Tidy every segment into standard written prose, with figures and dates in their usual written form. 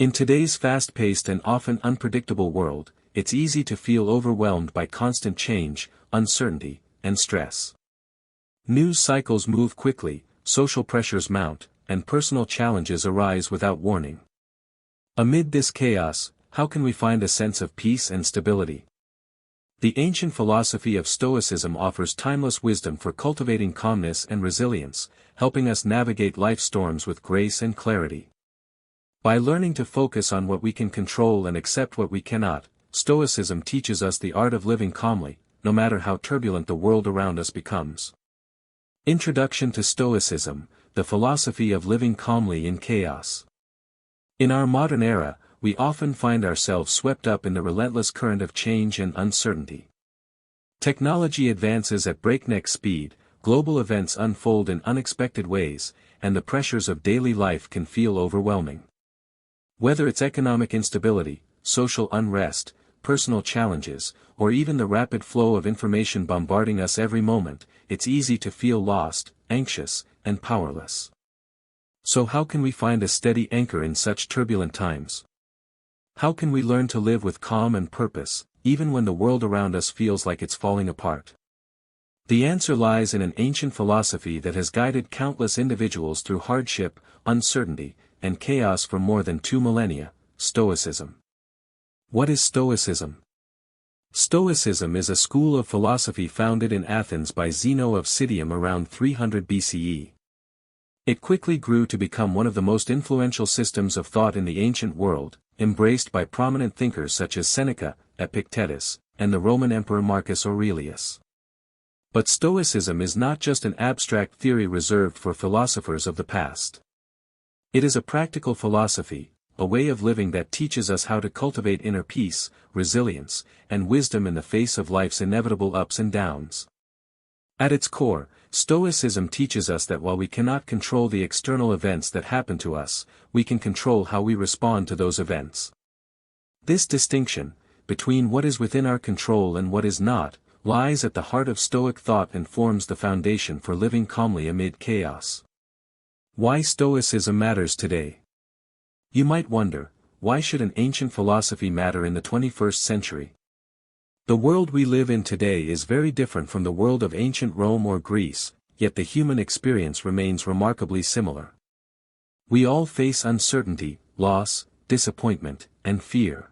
In today's fast-paced and often unpredictable world, it's easy to feel overwhelmed by constant change, uncertainty, and stress. News cycles move quickly, social pressures mount, and personal challenges arise without warning. Amid this chaos, how can we find a sense of peace and stability? The ancient philosophy of Stoicism offers timeless wisdom for cultivating calmness and resilience, helping us navigate life's storms with grace and clarity. By learning to focus on what we can control and accept what we cannot, Stoicism teaches us the art of living calmly, no matter how turbulent the world around us becomes. Introduction to Stoicism, the philosophy of living calmly in chaos. In our modern era, we often find ourselves swept up in the relentless current of change and uncertainty. Technology advances at breakneck speed, global events unfold in unexpected ways, and the pressures of daily life can feel overwhelming. Whether it's economic instability, social unrest, personal challenges, or even the rapid flow of information bombarding us every moment, it's easy to feel lost, anxious, and powerless. So how can we find a steady anchor in such turbulent times? How can we learn to live with calm and purpose, even when the world around us feels like it's falling apart? The answer lies in an ancient philosophy that has guided countless individuals through hardship, uncertainty, and chaos for more than 2 millennia, Stoicism. What is Stoicism? Stoicism is a school of philosophy founded in Athens by Zeno of Citium around 300 BCE. It quickly grew to become one of the most influential systems of thought in the ancient world, embraced by prominent thinkers such as Seneca, Epictetus, and the Roman Emperor Marcus Aurelius. But Stoicism is not just an abstract theory reserved for philosophers of the past. It is a practical philosophy, a way of living that teaches us how to cultivate inner peace, resilience, and wisdom in the face of life's inevitable ups and downs. At its core, Stoicism teaches us that while we cannot control the external events that happen to us, we can control how we respond to those events. This distinction, between what is within our control and what is not, lies at the heart of Stoic thought and forms the foundation for living calmly amid chaos. Why Stoicism matters today? You might wonder, why should an ancient philosophy matter in the 21st century? The world we live in today is very different from the world of ancient Rome or Greece, yet the human experience remains remarkably similar. We all face uncertainty, loss, disappointment, and fear.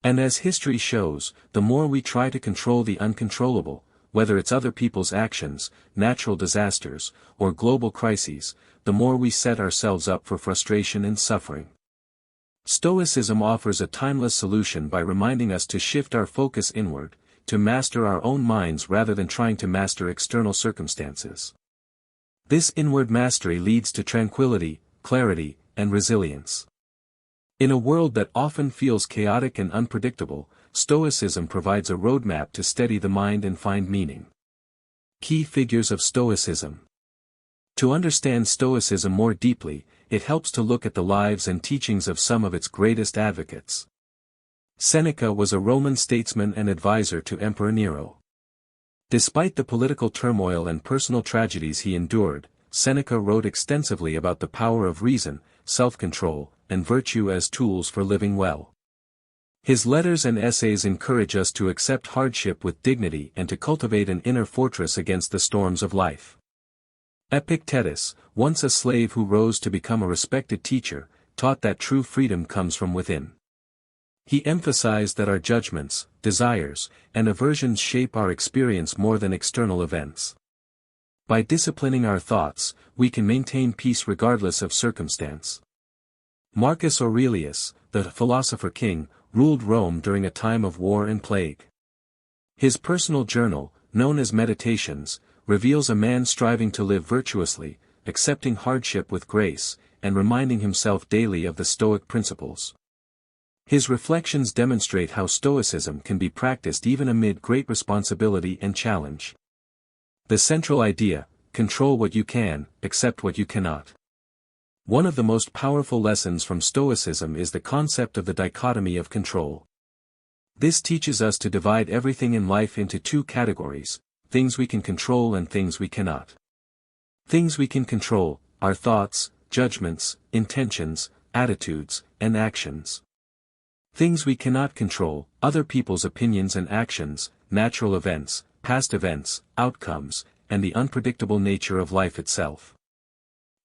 And as history shows, the more we try to control the uncontrollable, whether it's other people's actions, natural disasters, or global crises, the more we set ourselves up for frustration and suffering. Stoicism offers a timeless solution by reminding us to shift our focus inward, to master our own minds rather than trying to master external circumstances. This inward mastery leads to tranquility, clarity, and resilience. In a world that often feels chaotic and unpredictable, Stoicism provides a roadmap to steady the mind and find meaning. Key figures of Stoicism. To understand Stoicism more deeply, it helps to look at the lives and teachings of some of its greatest advocates. Seneca was a Roman statesman and advisor to Emperor Nero. Despite the political turmoil and personal tragedies he endured, Seneca wrote extensively about the power of reason, self-control, and virtue as tools for living well. His letters and essays encourage us to accept hardship with dignity and to cultivate an inner fortress against the storms of life. Epictetus, once a slave who rose to become a respected teacher, taught that true freedom comes from within. He emphasized that our judgments, desires, and aversions shape our experience more than external events. By disciplining our thoughts, we can maintain peace regardless of circumstance. Marcus Aurelius, the philosopher king, ruled Rome during a time of war and plague. His personal journal, known as Meditations, reveals a man striving to live virtuously, accepting hardship with grace, and reminding himself daily of the Stoic principles. His reflections demonstrate how Stoicism can be practiced even amid great responsibility and challenge. The central idea: control what you can, accept what you cannot. One of the most powerful lessons from Stoicism is the concept of the dichotomy of control. This teaches us to divide everything in life into two categories: things we can control and things we cannot. Things we can control: our thoughts, judgments, intentions, attitudes, and actions. Things we cannot control, other people's opinions and actions, natural events, past events, outcomes, and the unpredictable nature of life itself.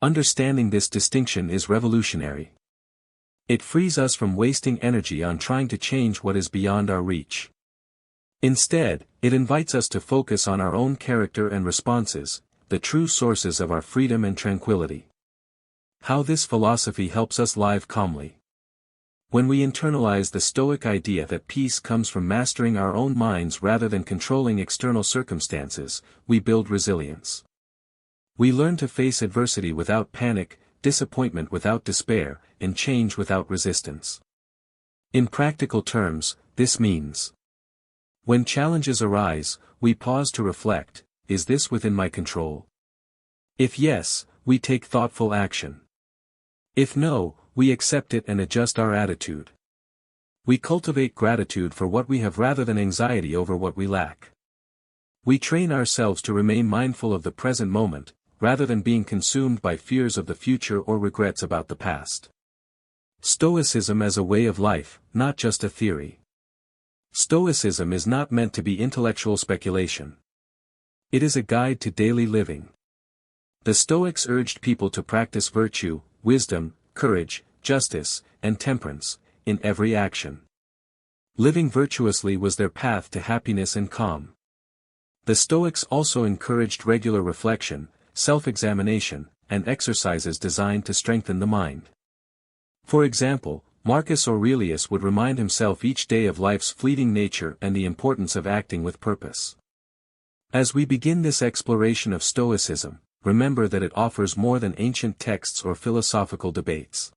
Understanding this distinction is revolutionary. It frees us from wasting energy on trying to change what is beyond our reach. Instead, it invites us to focus on our own character and responses, the true sources of our freedom and tranquility. How this philosophy helps us live calmly. When we internalize the Stoic idea that peace comes from mastering our own minds rather than controlling external circumstances, we build resilience. We learn to face adversity without panic, disappointment without despair, and change without resistance. In practical terms, this means: when challenges arise, we pause to reflect, is this within my control? If yes, we take thoughtful action. If no, we accept it and adjust our attitude. We cultivate gratitude for what we have rather than anxiety over what we lack. We train ourselves to remain mindful of the present moment, rather than being consumed by fears of the future or regrets about the past. Stoicism as a way of life, not just a theory. Stoicism is not meant to be intellectual speculation. It is a guide to daily living. The Stoics urged people to practice virtue, wisdom, courage, justice, and temperance, in every action. Living virtuously was their path to happiness and calm. The Stoics also encouraged regular reflection, self-examination, and exercises designed to strengthen the mind. For example, Marcus Aurelius would remind himself each day of life's fleeting nature and the importance of acting with purpose. As we begin this exploration of Stoicism, remember that it offers more than ancient texts or philosophical debates.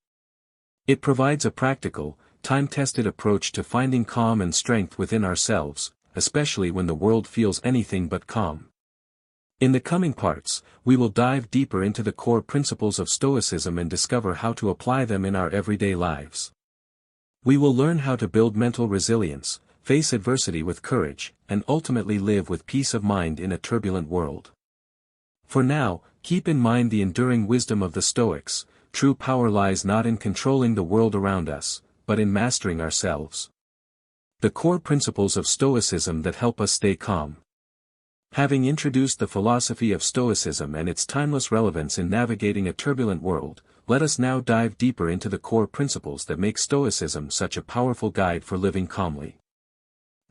It provides a practical, time-tested approach to finding calm and strength within ourselves, especially when the world feels anything but calm. In the coming parts, we will dive deeper into the core principles of Stoicism and discover how to apply them in our everyday lives. We will learn how to build mental resilience, face adversity with courage, and ultimately live with peace of mind in a turbulent world. For now, keep in mind the enduring wisdom of the Stoics: true power lies not in controlling the world around us, but in mastering ourselves. The core principles of Stoicism that help us stay calm. Having introduced the philosophy of Stoicism and its timeless relevance in navigating a turbulent world, let us now dive deeper into the core principles that make Stoicism such a powerful guide for living calmly.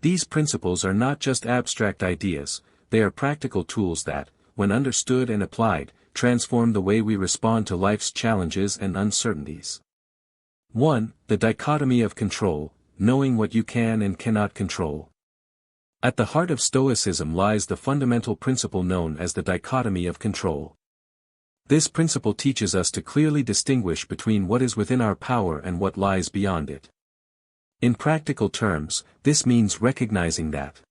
These principles are not just abstract ideas, they are practical tools that, when understood and applied, transform the way we respond to life's challenges and uncertainties. 1. The dichotomy of control, knowing what you can and cannot control. At the heart of Stoicism lies the fundamental principle known as the dichotomy of control. This principle teaches us to clearly distinguish between what is within our power and what lies beyond it. In practical terms, this means recognizing that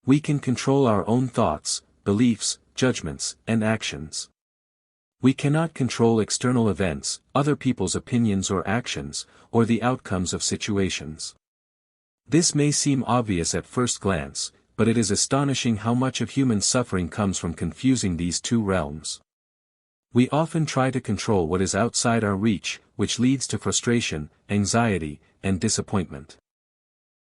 we can control our own thoughts, beliefs, judgments, and actions. We cannot control external events, other people's opinions or actions, or the outcomes of situations. This may seem obvious at first glance, but it is astonishing how much of human suffering comes from confusing these two realms. We often try to control what is outside our reach, which leads to frustration, anxiety, and disappointment.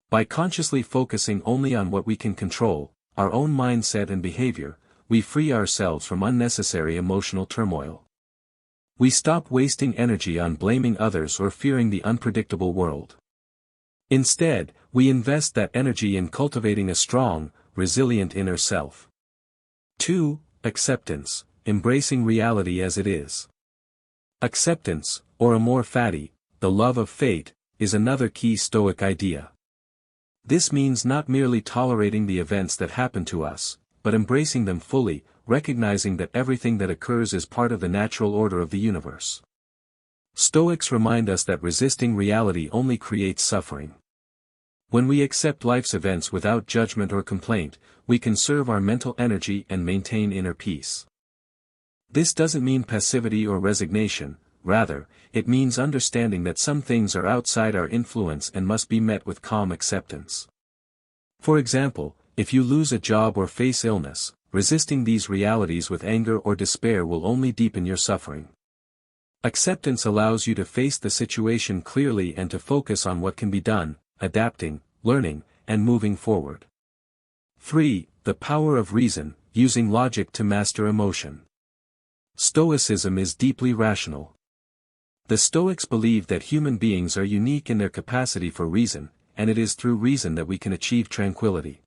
By consciously focusing only on what we can control, our own mindset and behavior, we free ourselves from unnecessary emotional turmoil. We stop wasting energy on blaming others or fearing the unpredictable world. Instead, we invest that energy in cultivating a strong, resilient inner self. 2. Acceptance, embracing reality as it is. Acceptance, or amor fati, the love of fate, is another key Stoic idea. This means not merely tolerating the events that happen to us, but embracing them fully, recognizing that everything that occurs is part of the natural order of the universe. Stoics remind us that resisting reality only creates suffering. When we accept life's events without judgment or complaint, we conserve our mental energy and maintain inner peace. This doesn't mean passivity or resignation, rather, it means understanding that some things are outside our influence and must be met with calm acceptance. For example, if you lose a job or face illness, resisting these realities with anger or despair will only deepen your suffering. Acceptance allows you to face the situation clearly and to focus on what can be done, adapting, learning, and moving forward. 3. The power of reason, using logic to master emotion. Stoicism is deeply rational. The Stoics believe that human beings are unique in their capacity for reason, and it is through reason that we can achieve tranquility.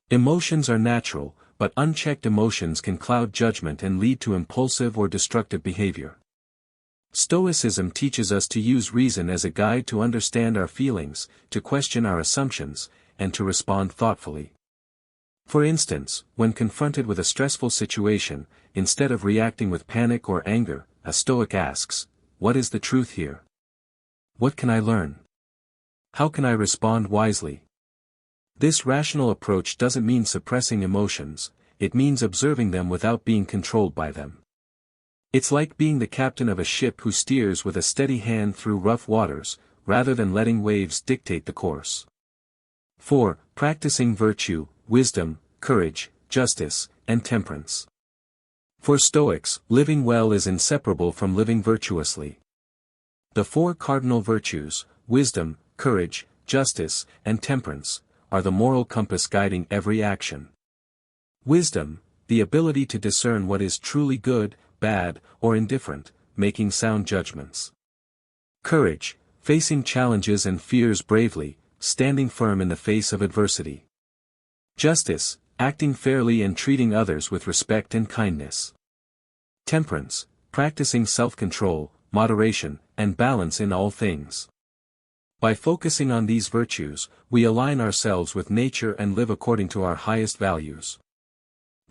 Emotions are natural, but unchecked emotions can cloud judgment and lead to impulsive or destructive behavior. Stoicism teaches us to use reason as a guide to understand our feelings, to question our assumptions, and to respond thoughtfully. For instance, when confronted with a stressful situation, instead of reacting with panic or anger, a Stoic asks, "What is the truth here? What can I learn? How can I respond wisely?" This rational approach doesn't mean suppressing emotions, it means observing them without being controlled by them. It's like being the captain of a ship who steers with a steady hand through rough waters, rather than letting waves dictate the course. 4. Practicing virtue, wisdom, courage, justice, and temperance. For Stoics, living well is inseparable from living virtuously. The 4 cardinal virtues, wisdom, courage, justice, and temperance, are the moral compass guiding every action. Wisdom, the ability to discern what is truly good, bad, or indifferent, making sound judgments. Courage, facing challenges and fears bravely, standing firm in the face of adversity. Justice, acting fairly and treating others with respect and kindness. Temperance, practicing self-control, moderation, and balance in all things. By focusing on these virtues, we align ourselves with nature and live according to our highest values.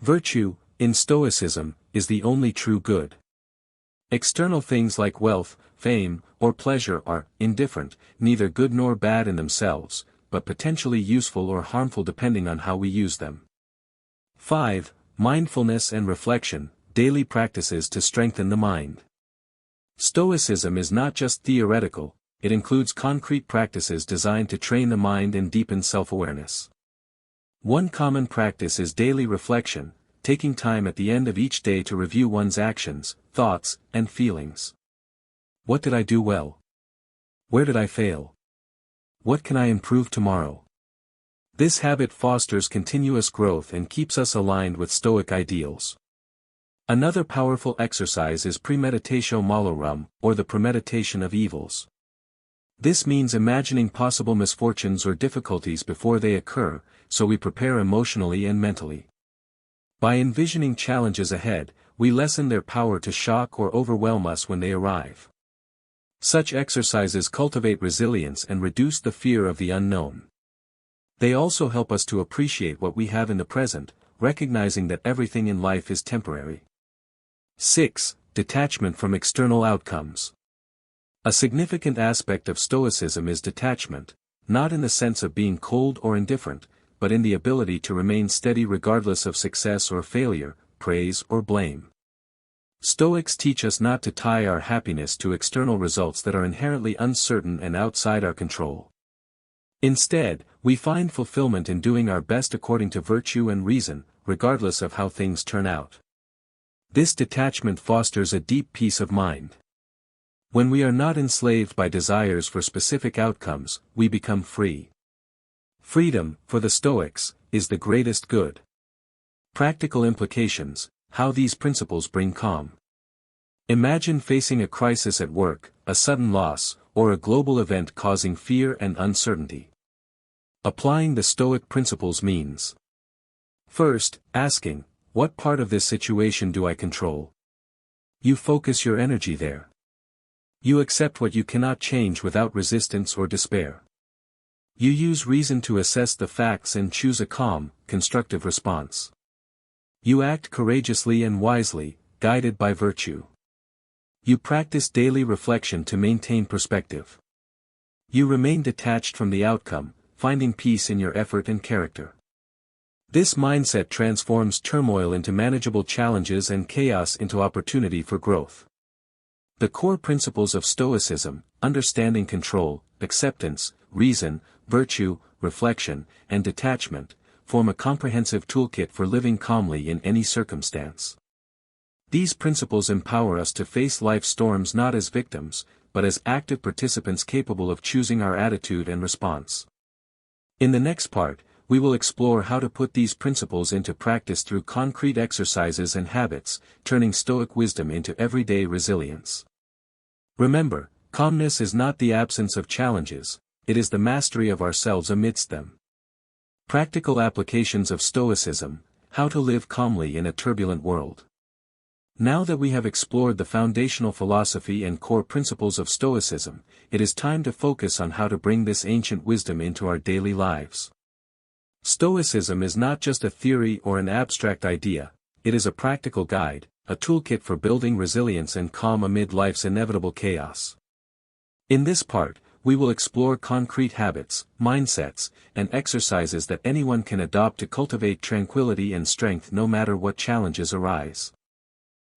Virtue, in Stoicism, is the only true good. External things like wealth, fame, or pleasure are indifferent, neither good nor bad in themselves, but potentially useful or harmful depending on how we use them. 5. Mindfulness and reflection, daily practices to strengthen the mind. Stoicism is not just theoretical, it includes concrete practices designed to train the mind and deepen self-awareness. One common practice is daily reflection, taking time at the end of each day to review one's actions, thoughts, and feelings. What did I do well? Where did I fail? What can I improve tomorrow? This habit fosters continuous growth and keeps us aligned with Stoic ideals. Another powerful exercise is premeditatio malorum, or the premeditation of evils. This means imagining possible misfortunes or difficulties before they occur, so we prepare emotionally and mentally. By envisioning challenges ahead, we lessen their power to shock or overwhelm us when they arrive. Such exercises cultivate resilience and reduce the fear of the unknown. They also help us to appreciate what we have in the present, recognizing that everything in life is temporary. 6. Detachment from external outcomes. A significant aspect of Stoicism is detachment, not in the sense of being cold or indifferent, but in the ability to remain steady regardless of success or failure, praise or blame. Stoics teach us not to tie our happiness to external results that are inherently uncertain and outside our control. Instead, we find fulfillment in doing our best according to virtue and reason, regardless of how things turn out. This detachment fosters a deep peace of mind. When we are not enslaved by desires for specific outcomes, we become free. Freedom, for the Stoics, is the greatest good. Practical implications: how these principles bring calm. Imagine facing a crisis at work, a sudden loss, or a global event causing fear and uncertainty. Applying the Stoic principles means: first, asking, what part of this situation do I control? You focus your energy there. You accept what you cannot change without resistance or despair. You use reason to assess the facts and choose a calm, constructive response. You act courageously and wisely, guided by virtue. You practice daily reflection to maintain perspective. You remain detached from the outcome, finding peace in your effort and character. This mindset transforms turmoil into manageable challenges and chaos into opportunity for growth. The core principles of Stoicism, understanding control, acceptance, reason, virtue, reflection, and detachment, form a comprehensive toolkit for living calmly in any circumstance. These principles empower us to face life's storms not as victims, but as active participants capable of choosing our attitude and response. In the next part, we will explore how to put these principles into practice through concrete exercises and habits, turning Stoic wisdom into everyday resilience. Remember, calmness is not the absence of challenges, it is the mastery of ourselves amidst them. Practical applications of Stoicism: how to live calmly in a turbulent world. Now that we have explored the foundational philosophy and core principles of Stoicism, it is time to focus on how to bring this ancient wisdom into our daily lives. Stoicism is not just a theory or an abstract idea, it is a practical guide, a toolkit for building resilience and calm amid life's inevitable chaos. In this part, we will explore concrete habits, mindsets, and exercises that anyone can adopt to cultivate tranquility and strength no matter what challenges arise.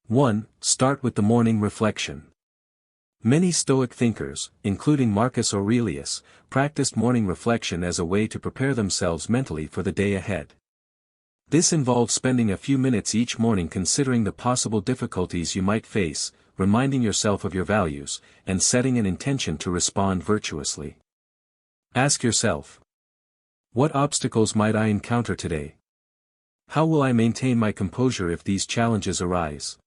1. Start with the morning reflection. Many Stoic thinkers, including Marcus Aurelius, practiced morning reflection as a way to prepare themselves mentally for the day ahead. This involves spending a few minutes each morning considering the possible difficulties you might face, reminding yourself of your values, and setting an intention to respond virtuously. Ask yourself: what obstacles might I encounter today? How will I maintain my composure if these challenges arise?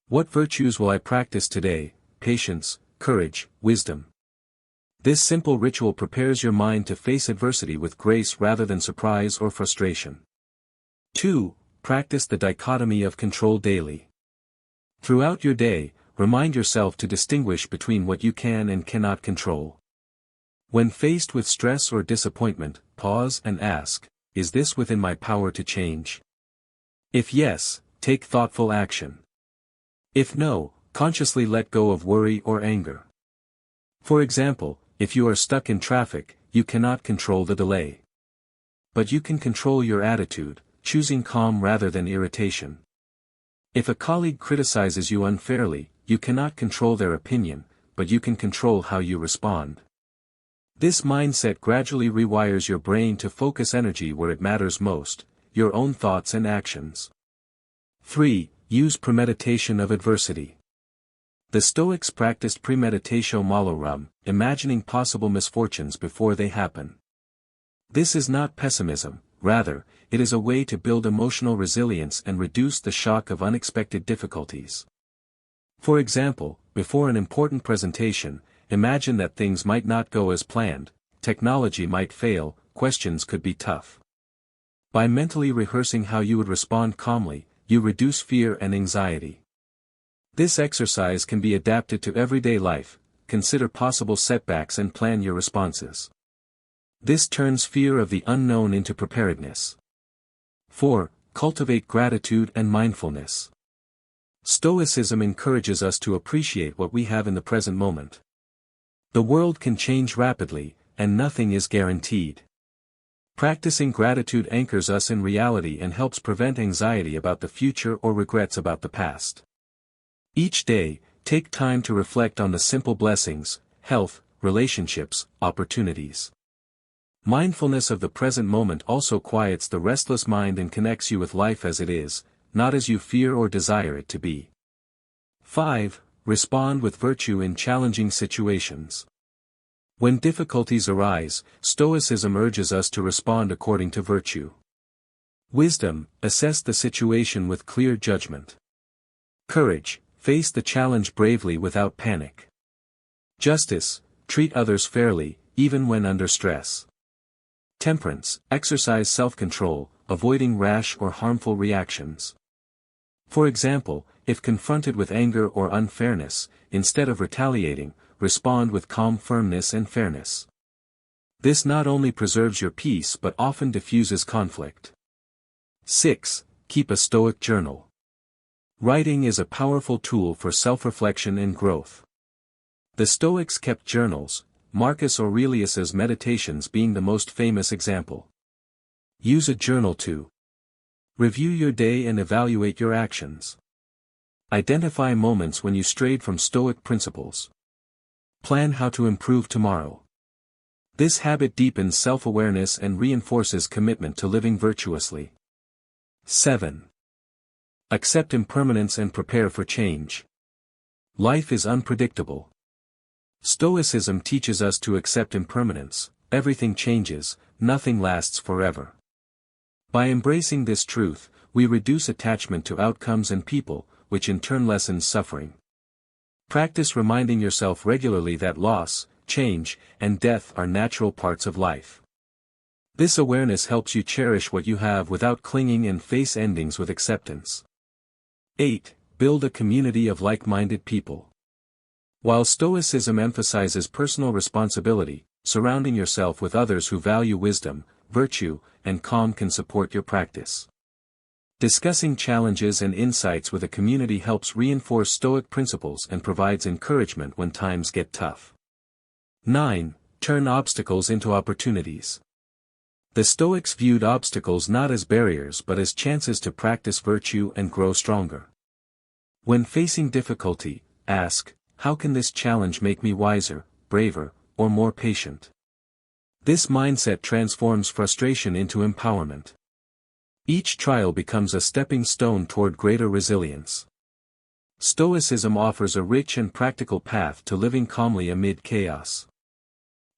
What virtues will I practice today? Patience, courage, wisdom. This simple ritual prepares your mind to face adversity with grace rather than surprise or frustration. 2. Practice the dichotomy of control daily. Throughout your day, remind yourself to distinguish between what you can and cannot control. When faced with stress or disappointment, pause and ask, is this within my power to change? If yes, take thoughtful action. If no, consciously let go of worry or anger. For example, if you are stuck in traffic, you cannot control the delay. But you can control your attitude, choosing calm rather than irritation. If a colleague criticizes you unfairly, you cannot control their opinion, but you can control how you respond. This mindset gradually rewires your brain to focus energy where it matters most, your own thoughts and actions. 3. Use premeditation of adversity. The Stoics practiced premeditatio malorum, imagining possible misfortunes before they happen. This is not pessimism, rather, it is a way to build emotional resilience and reduce the shock of unexpected difficulties. For example, before an important presentation, imagine that things might not go as planned, technology might fail, questions could be tough. By mentally rehearsing how you would respond calmly, you reduce fear and anxiety. This exercise can be adapted to everyday life. Consider possible setbacks and plan your responses. This turns fear of the unknown into preparedness. 4. Cultivate gratitude and mindfulness. Stoicism encourages us to appreciate what we have in the present moment. The world can change rapidly, and nothing is guaranteed. Practicing gratitude anchors us in reality and helps prevent anxiety about the future or regrets about the past. Each day, take time to reflect on the simple blessings: health, relationships, opportunities. Mindfulness of the present moment also quiets the restless mind and connects you with life as it is, not as you fear or desire it to be. 5. Respond with virtue in challenging situations. When difficulties arise, Stoicism urges us to respond according to virtue. Wisdom: assess the situation with clear judgment. Courage: face the challenge bravely without panic. Justice: treat others fairly, even when under stress. Temperance: exercise self-control, avoiding rash or harmful reactions. For example, if confronted with anger or unfairness, instead of retaliating, respond with calm firmness and fairness. This not only preserves your peace but often diffuses conflict. 6. Keep a Stoic journal. Writing is a powerful tool for self-reflection and growth. The Stoics kept journals, Marcus Aurelius's Meditations being the most famous example. Use a journal to review your day and evaluate your actions. Identify moments when you strayed from Stoic principles. Plan how to improve tomorrow. This habit deepens self-awareness and reinforces commitment to living virtuously. 7. Accept impermanence and prepare for change. Life is unpredictable. Stoicism teaches us to accept impermanence. Everything changes, nothing lasts forever. By embracing this truth, we reduce attachment to outcomes and people, which in turn lessens suffering. Practice reminding yourself regularly that loss, change, and death are natural parts of life. This awareness helps you cherish what you have without clinging and face endings with acceptance. 8. Build a community of like-minded people. While Stoicism emphasizes personal responsibility, surrounding yourself with others who value wisdom, virtue, and calm can support your practice. Discussing challenges and insights with a community helps reinforce Stoic principles and provides encouragement when times get tough. 9. Turn obstacles into opportunities. The Stoics viewed obstacles not as barriers but as chances to practice virtue and grow stronger. When facing difficulty, ask, how can this challenge make me wiser, braver, or more patient? This mindset transforms frustration into empowerment. Each trial becomes a stepping stone toward greater resilience. Stoicism offers a rich and practical path to living calmly amid chaos.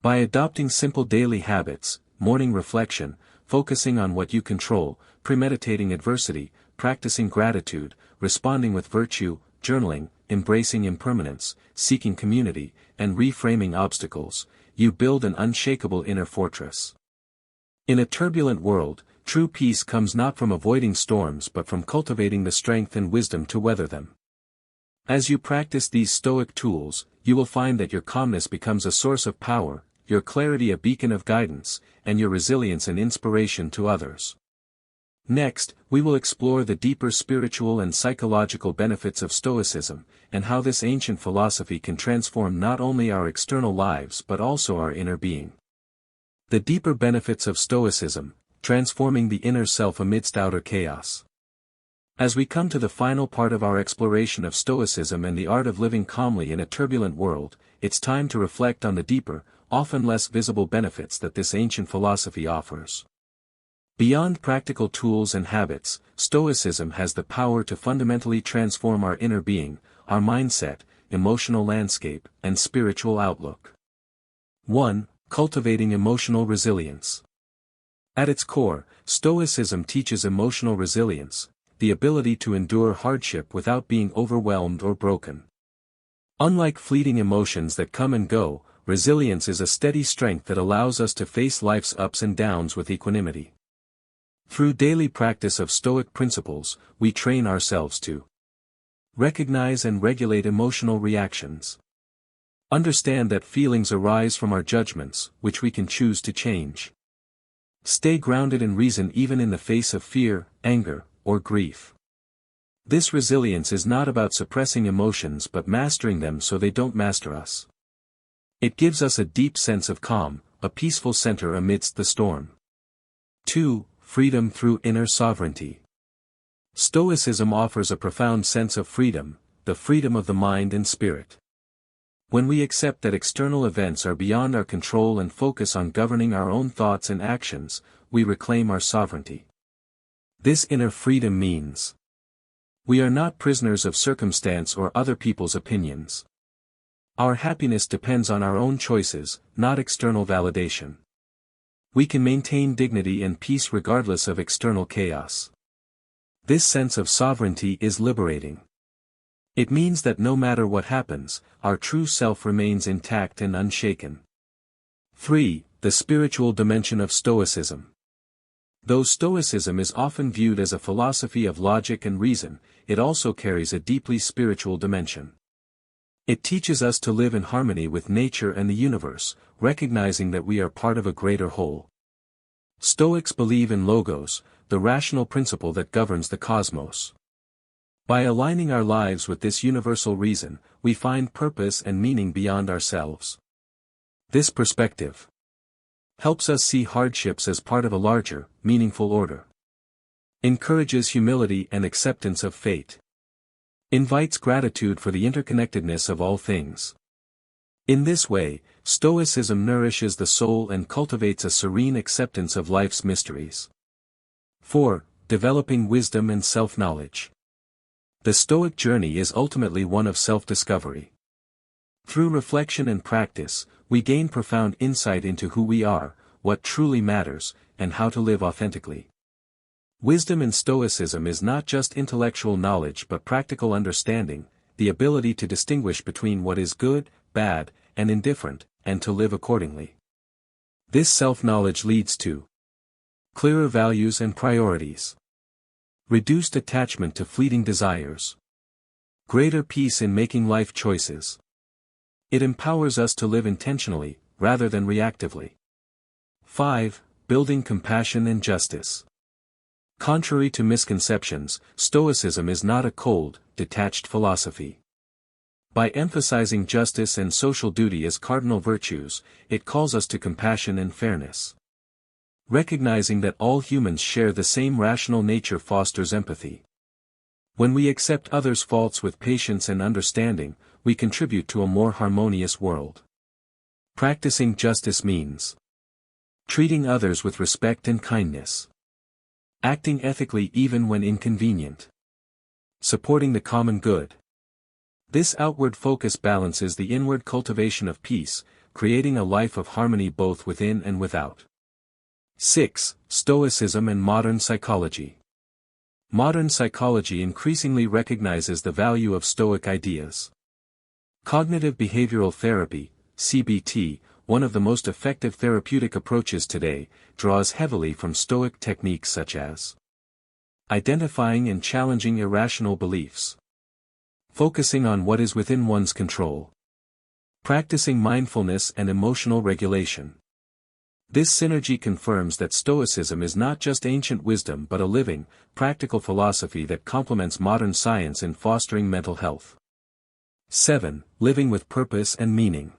By adopting simple daily habits, morning reflection, focusing on what you control, premeditating adversity, practicing gratitude, responding with virtue, journaling, embracing impermanence, seeking community, and reframing obstacles, you build an unshakable inner fortress. In a turbulent world, true peace comes not from avoiding storms but from cultivating the strength and wisdom to weather them. As you practice these Stoic tools, you will find that your calmness becomes a source of power, your clarity a beacon of guidance, and your resilience an inspiration to others. Next, we will explore the deeper spiritual and psychological benefits of Stoicism, and how this ancient philosophy can transform not only our external lives but also our inner being. The deeper benefits of Stoicism, transforming the inner self amidst outer chaos. As we come to the final part of our exploration of Stoicism and the art of living calmly in a turbulent world, it's time to reflect on the deeper, often less visible benefits that this ancient philosophy offers. Beyond practical tools and habits, Stoicism has the power to fundamentally transform our inner being, our mindset, emotional landscape, and spiritual outlook. 1. Cultivating emotional resilience. At its core, Stoicism teaches emotional resilience, the ability to endure hardship without being overwhelmed or broken. Unlike fleeting emotions that come and go, resilience is a steady strength that allows us to face life's ups and downs with equanimity. Through daily practice of Stoic principles, we train ourselves to recognize and regulate emotional reactions. Understand that feelings arise from our judgments, which we can choose to change. Stay grounded in reason even in the face of fear, anger, or grief. This resilience is not about suppressing emotions but mastering them so they don't master us. It gives us a deep sense of calm, a peaceful center amidst the storm. 2. Freedom through inner sovereignty. Stoicism offers a profound sense of freedom, the freedom of the mind and spirit. When we accept that external events are beyond our control and focus on governing our own thoughts and actions, we reclaim our sovereignty. This inner freedom means we are not prisoners of circumstance or other people's opinions. Our happiness depends on our own choices, not external validation. We can maintain dignity and peace regardless of external chaos. This sense of sovereignty is liberating. It means that no matter what happens, our true self remains intact and unshaken. 3. The spiritual dimension of Stoicism. Though Stoicism is often viewed as a philosophy of logic and reason, it also carries a deeply spiritual dimension. It teaches us to live in harmony with nature and the universe, recognizing that we are part of a greater whole. Stoics believe in logos, the rational principle that governs the cosmos. By aligning our lives with this universal reason, we find purpose and meaning beyond ourselves. This perspective helps us see hardships as part of a larger, meaningful order. Encourages humility and acceptance of fate. Invites gratitude for the interconnectedness of all things. In this way, Stoicism nourishes the soul and cultivates a serene acceptance of life's mysteries. 4. Developing wisdom and self-knowledge. The Stoic journey is ultimately one of self-discovery. Through reflection and practice, we gain profound insight into who we are, what truly matters, and how to live authentically. Wisdom in Stoicism is not just intellectual knowledge but practical understanding, the ability to distinguish between what is good, bad, and indifferent, and to live accordingly. This self-knowledge leads to clearer values and priorities, reduced attachment to fleeting desires, greater peace in making life choices. It empowers us to live intentionally, rather than reactively. 5. Building compassion and justice. Contrary to misconceptions, Stoicism is not a cold, detached philosophy. By emphasizing justice and social duty as cardinal virtues, it calls us to compassion and fairness. Recognizing that all humans share the same rational nature fosters empathy. When we accept others' faults with patience and understanding, we contribute to a more harmonious world. Practicing justice means treating others with respect and kindness, acting ethically even when inconvenient, supporting the common good. This outward focus balances the inward cultivation of peace, creating a life of harmony both within and without. 6. Stoicism and modern psychology. Modern psychology increasingly recognizes the value of Stoic ideas. Cognitive behavioral therapy, CBT, one of the most effective therapeutic approaches today, draws heavily from Stoic techniques such as identifying and challenging irrational beliefs, focusing on what is within one's control, practicing mindfulness and emotional regulation. This synergy confirms that Stoicism is not just ancient wisdom but a living, practical philosophy that complements modern science in fostering mental health. 7. Living with purpose and meaning.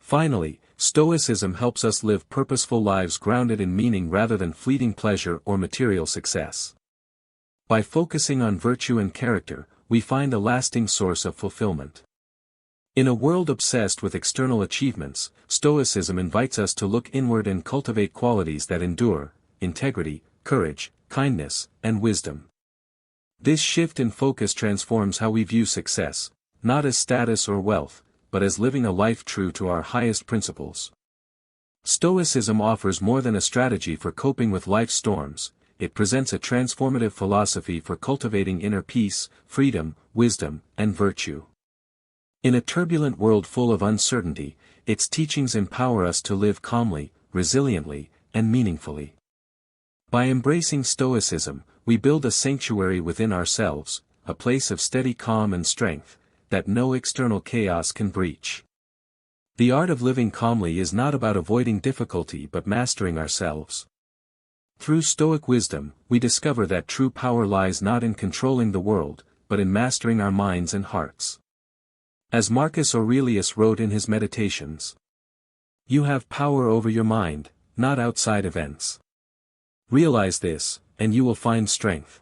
Finally, Stoicism helps us live purposeful lives grounded in meaning rather than fleeting pleasure or material success. By focusing on virtue and character, we find a lasting source of fulfillment. In a world obsessed with external achievements, Stoicism invites us to look inward and cultivate qualities that endure: integrity, courage, kindness, and wisdom. This shift in focus transforms how we view success, not as status or wealth, but as living a life true to our highest principles. Stoicism offers more than a strategy for coping with life's storms, it presents a transformative philosophy for cultivating inner peace, freedom, wisdom, and virtue. In a turbulent world full of uncertainty, its teachings empower us to live calmly, resiliently, and meaningfully. By embracing Stoicism, we build a sanctuary within ourselves, a place of steady calm and strength, that no external chaos can breach. The art of living calmly is not about avoiding difficulty but mastering ourselves. Through Stoic wisdom, we discover that true power lies not in controlling the world, but in mastering our minds and hearts. As Marcus Aurelius wrote in his Meditations, "You have power over your mind, not outside events. Realize this, and you will find strength."